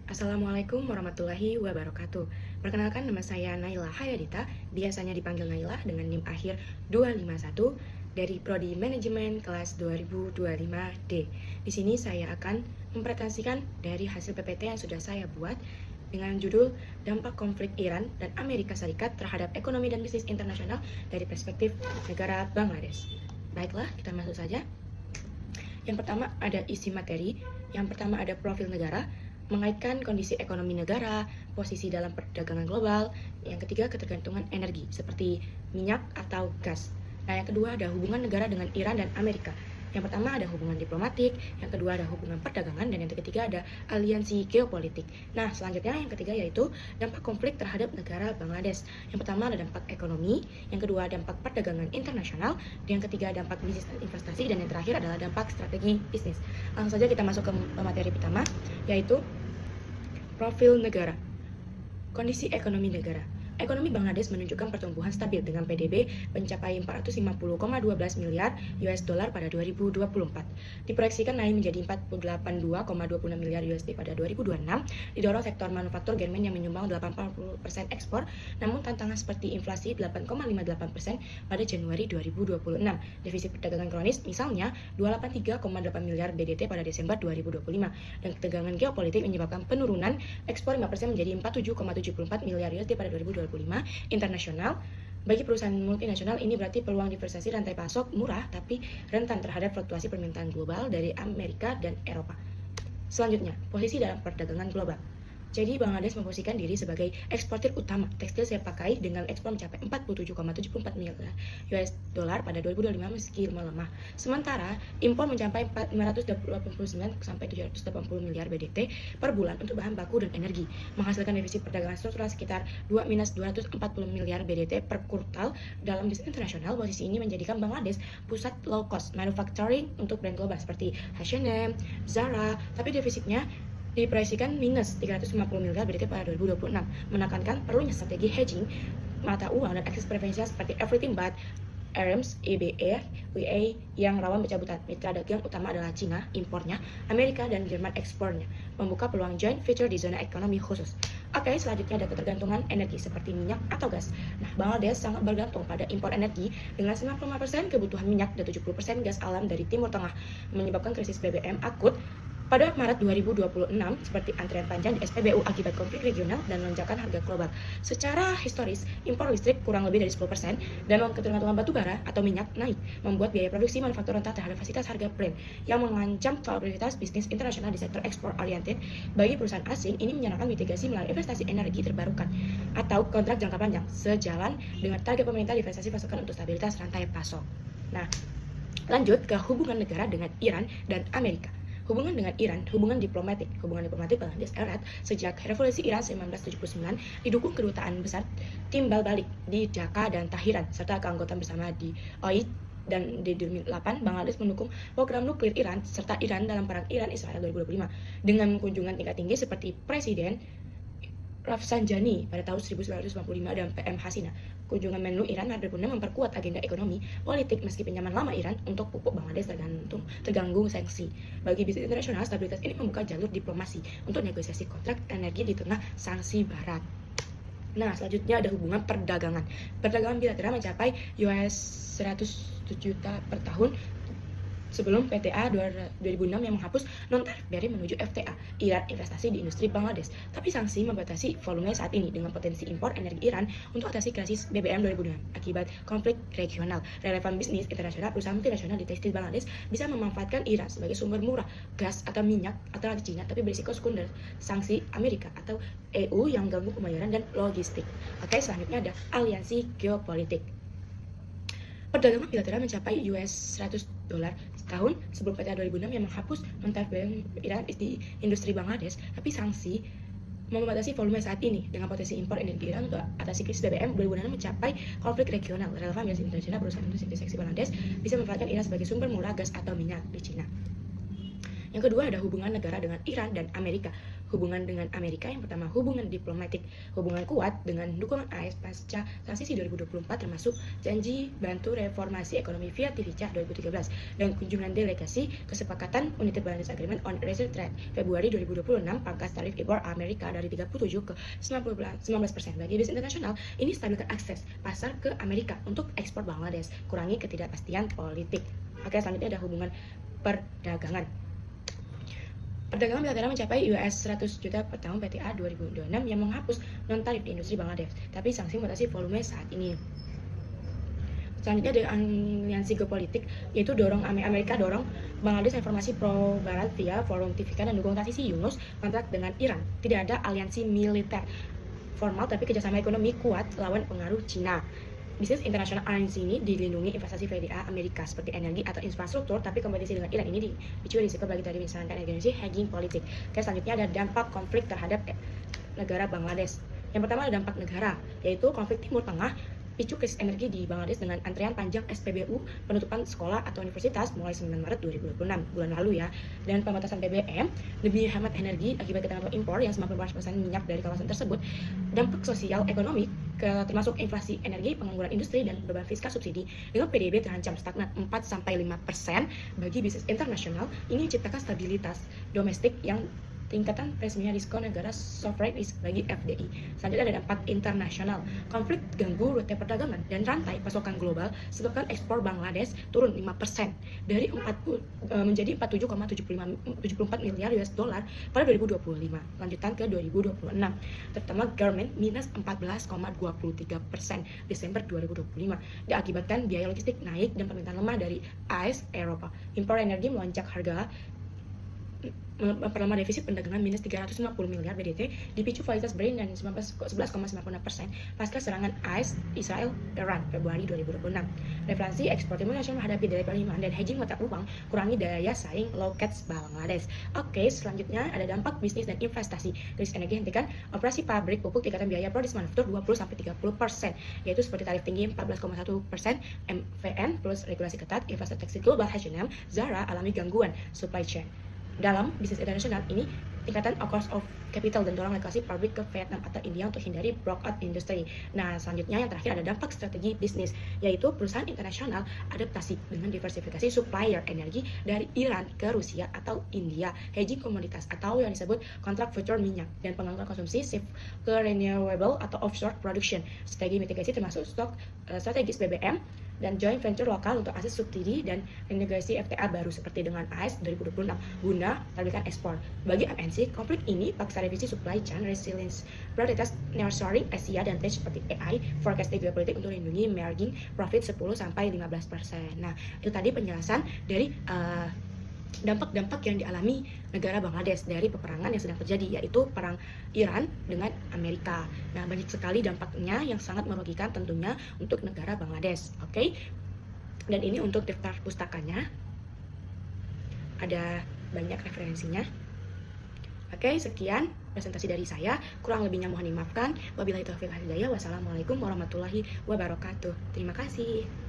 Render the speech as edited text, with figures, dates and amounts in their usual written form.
Assalamualaikum warahmatullahi wabarakatuh. Perkenalkan, nama saya Naila Hayadita, biasanya dipanggil Naila dengan NIM akhir 251 dari Prodi Manajemen kelas 2025D. Di sini saya akan mempresentasikan dari hasil PPT yang sudah saya buat dengan judul Dampak Konflik Iran dan Amerika Serikat terhadap Ekonomi dan Bisnis Internasional dari Perspektif Negara Bangladesh. Baiklah, kita masuk saja. Yang pertama ada isi materi, yang pertama ada profil negara, mengaitkan kondisi ekonomi negara, posisi dalam perdagangan global. Yang ketiga, ketergantungan energi seperti minyak atau gas. Nah, yang kedua ada hubungan negara dengan Iran dan Amerika. Yang pertama ada hubungan diplomatik, yang kedua ada hubungan perdagangan, dan yang ketiga ada aliansi geopolitik. Nah, selanjutnya yang ketiga yaitu dampak konflik terhadap negara Bangladesh. Yang pertama ada dampak ekonomi, yang kedua dampak perdagangan internasional, dan yang ketiga dampak bisnis dan investasi, dan yang terakhir adalah dampak strategi bisnis. Langsung saja kita masuk ke materi pertama, yaitu profil negara. Kondisi ekonomi negara. Ekonomi Bangladesh menunjukkan pertumbuhan stabil dengan PDB mencapai 450,12 miliar US dollar pada 2024. Diproyeksikan naik menjadi 482,26 miliar USD pada 2026, didorong sektor manufaktur garmen yang menyumbang 80% ekspor, namun tantangan seperti inflasi 8,58% pada Januari 2026, defisit perdagangan kronis misalnya 283,8 miliar BDT pada Desember 2025, dan ketegangan geopolitik menyebabkan penurunan ekspor 5% menjadi 47,74 miliar USD pada 2025. Internasional. Bagi perusahaan multinasional ini berarti peluang diversifikasi rantai pasok murah tapi rentan terhadap fluktuasi permintaan global dari Amerika dan Eropa. Selanjutnya, posisi dalam perdagangan global. Jadi Bangladesh memposisikan diri sebagai eksportir utama tekstil siap pakai dengan ekspor mencapai 47,74 miliar US dollar pada 2025 meski melemah. Sementara impor mencapai 589 sampai 780 miliar BDT per bulan untuk bahan baku dan energi, menghasilkan defisit perdagangan struktural sekitar 240 miliar BDT per kuartal. Dalam bisnis internasional, posisi ini menjadikan Bangladesh pusat low cost manufacturing untuk brand global seperti H&M, Zara, tapi defisitnya diproyeksikan minus 350 miliar BDT pada 2026, menekankan perlunya strategi hedging mata uang dan akses preferensial seperti everything but arms, EBA, WA yang rawan pencabutan. Mitra dagang utama adalah Cina, impornya, Amerika dan Jerman ekspornya, membuka peluang joint venture di zona ekonomi khusus. Oke, selanjutnya ada ketergantungan energi seperti minyak atau gas. Nah, Bangladesh sangat bergantung pada impor energi dengan 95% kebutuhan minyak dan 70% gas alam dari Timur Tengah, menyebabkan krisis BBM akut pada Maret 2026 seperti antrian panjang di SPBU akibat konflik regional dan lonjakan harga global. Secara historis, impor listrik kurang lebih dari 10% dan ketergantungan batu bara atau minyak naik, membuat biaya produksi manufaktur rentan terhadap fasilitas harga Brent yang mengancam viabilitas bisnis internasional di sektor ekspor oriented. Bagi perusahaan asing, ini menyarankan mitigasi melalui investasi energi terbarukan atau kontrak jangka panjang sejalan dengan target pemerintah divestasi pasokan untuk stabilitas rantai pasok. Nah, lanjut ke hubungan negara dengan Iran dan Amerika. Hubungan dengan Iran, hubungan diplomatik Bangladesh erat sejak Revolusi Iran 1979, didukung kedutaan besar timbal balik di Dhaka dan Tahiran, serta keanggotaan bersama di OIC dan di 2008, Bangladesh mendukung program nuklir Iran serta Iran dalam perang Iran-Israel 2025 dengan kunjungan tingkat tinggi seperti Presiden Rafsanjani pada tahun 1995 dan PM Hasina. Kunjungan Menlu Iran berguna memperkuat agenda ekonomi politik meski pinjaman lama Iran untuk pupuk Bangladesh terganggu sanksi. Bagi bisnis internasional, stabilitas ini membuka jalur diplomasi untuk negosiasi kontrak energi di tengah sanksi Barat. Nah, selanjutnya ada hubungan perdagangan. Perdagangan bilateral mencapai US 100 juta per tahun sebelum PTA 2006 yang menghapus non-tarif barrier menuju FTA Iran investasi di industri Bangladesh. Tapi sanksi membatasi volume saat ini dengan potensi impor energi Iran untuk atasi krisis BBM 2006 akibat konflik regional. Relevan bisnis internasional, perusahaan multinasional di tekstil Bangladesh bisa memanfaatkan Iran sebagai sumber murah gas atau minyak atau di Cina, tapi berisiko sekunder sanksi Amerika atau EU yang mengganggu pembayaran dan logistik. Oke, selanjutnya ada aliansi geopolitik. Perdagangan bilateral mencapai US 100 dolar setahun sebelum PTA 2006 yang menghapus non-tarif Iran di industri Bangladesh, tapi sanksi membatasi volume saat ini dengan potensi impor energi Iran untuk atasi krisis BBM 2006 mencapai konflik regional. Relevan bisnis internasional, perusahaan industri seksi Bangladesh bisa memanfaatkan Iran sebagai sumber murah gas atau minyak di Cina. Yang kedua ada hubungan negara dengan Iran dan Amerika. hubungan dengan Amerika. Yang pertama, hubungan diplomatik, hubungan kuat dengan dukungan AS pasca transisi 2024, termasuk janji bantu reformasi ekonomi via TVCA 2013 dan kunjungan delegasi kesepakatan United Balance Agreement on Reserve Trade Februari 2026, pangkas tarif impor Amerika dari 37 ke 19%. Bagi bisnis internasional, ini stabilkan akses pasar ke Amerika untuk ekspor Bangladesh, kurangi ketidakpastian politik. Oke, selanjutnya ada hubungan perdagangan. Perdagangan bilateral mencapai US 100 juta per tahun PTA 2026 yang menghapus non-tarif di industri Bangladesh, tapi sanksi membatasi volume saat ini. Selanjutnya ada aliansi geopolitik, yaitu Amerika dorong Bangladesh informasi pro-barat via forum TVK dan dukung transisi Yunus kontrak dengan Iran. Tidak ada aliansi militer formal, tapi kerjasama ekonomi kuat lawan pengaruh Cina. Bisnis internasional aliansi ini dilindungi investasi VDA Amerika seperti energi atau infrastruktur, tapi kompetisi dengan Iran ini dipicu risiko bagi tadi misalkan energi, hedging politik. Oke, selanjutnya ada dampak konflik terhadap negara Bangladesh. Yang pertama ada dampak negara, yaitu konflik Timur Tengah picu krisis energi di Bangladesh dengan antrean panjang SPBU, penutupan sekolah atau universitas mulai 9 Maret 2026, bulan lalu ya, dan pembatasan BBM, lebih hemat energi akibat ketegangan impor yang 90% minyak dari kawasan tersebut, dampak sosial ekonomi, termasuk inflasi energi, pengangguran industri, dan beban fiskal subsidi, dengan PDB terancam stagnan 4-5% bagi bisnis internasional. Ini menciptakan stabilitas domestik yang tingkatan resminya diskon negara sovereign risk bagi FDI. Selanjutnya ada dampak internasional. Konflik ganggu rute perdagangan dan rantai pasokan global sebabkan ekspor Bangladesh turun 5% dari menjadi 47,74 miliar US dollar pada 2025. Lanjutan ke 2026. Terutama garment minus 14,23% Desember 2025. Diakibatkan biaya logistik naik dan permintaan lemah dari AS Eropa. Impor energi melonjak harga memperlemah defisit perdagangan minus 350 miliar BDT dipicu validitas Brent dan 11,96% pasca serangan AS Israel Iran Februari 2026. Referensi ekspor Timur Nasional menghadapi daya penerimaan dan hedging mata uang, kurangi daya saing low cost Bangladesh. Oke, selanjutnya ada dampak bisnis dan investasi. Krisis energi hentikan operasi pabrik pupuk, tingkatan biaya produksi manufaktur 20-30%, yaitu seperti tarif tinggi 14,1%, MVN plus regulasi ketat, investor tekstil global H&M, Zara alami gangguan supply chain. Dalam bisnis internasional ini, tingkatan cost of capital dan dorong relokasi pabrik ke Vietnam atau India untuk hindari breakout industry. Nah, selanjutnya yang terakhir ada dampak strategi bisnis, yaitu perusahaan internasional adaptasi dengan diversifikasi supplier energi dari Iran ke Rusia atau India, hedging komoditas atau yang disebut kontrak future minyak, dan pengangguran konsumsi shift ke renewable atau offshore production. Strategi mitigasi termasuk stok strategis BBM dan joint venture lokal untuk akses subsidi dan renegosiasi FTA baru seperti dengan AS 2026 guna stabilkan ekspor. Bagi MNC, konflik ini paksa revisi supply chain resilience, prioritas nearshoring Asia dan trade seperti AI, forecasting geopolitik untuk melindungi margin profit 10-15%. Nah, itu tadi penjelasan dari dampak-dampak yang dialami negara Bangladesh dari peperangan yang sedang terjadi, yaitu perang Iran dengan Amerika. Nah, banyak sekali dampaknya yang sangat merugikan tentunya untuk negara Bangladesh. Oke? Dan ini untuk daftar pustakanya. Ada banyak referensinya. Oke, sekian presentasi dari saya. Kurang lebihnya mohon dimaafkan. Wabillahi taufiq wal hidayah. Wassalamualaikum warahmatullahi wabarakatuh. Terima kasih.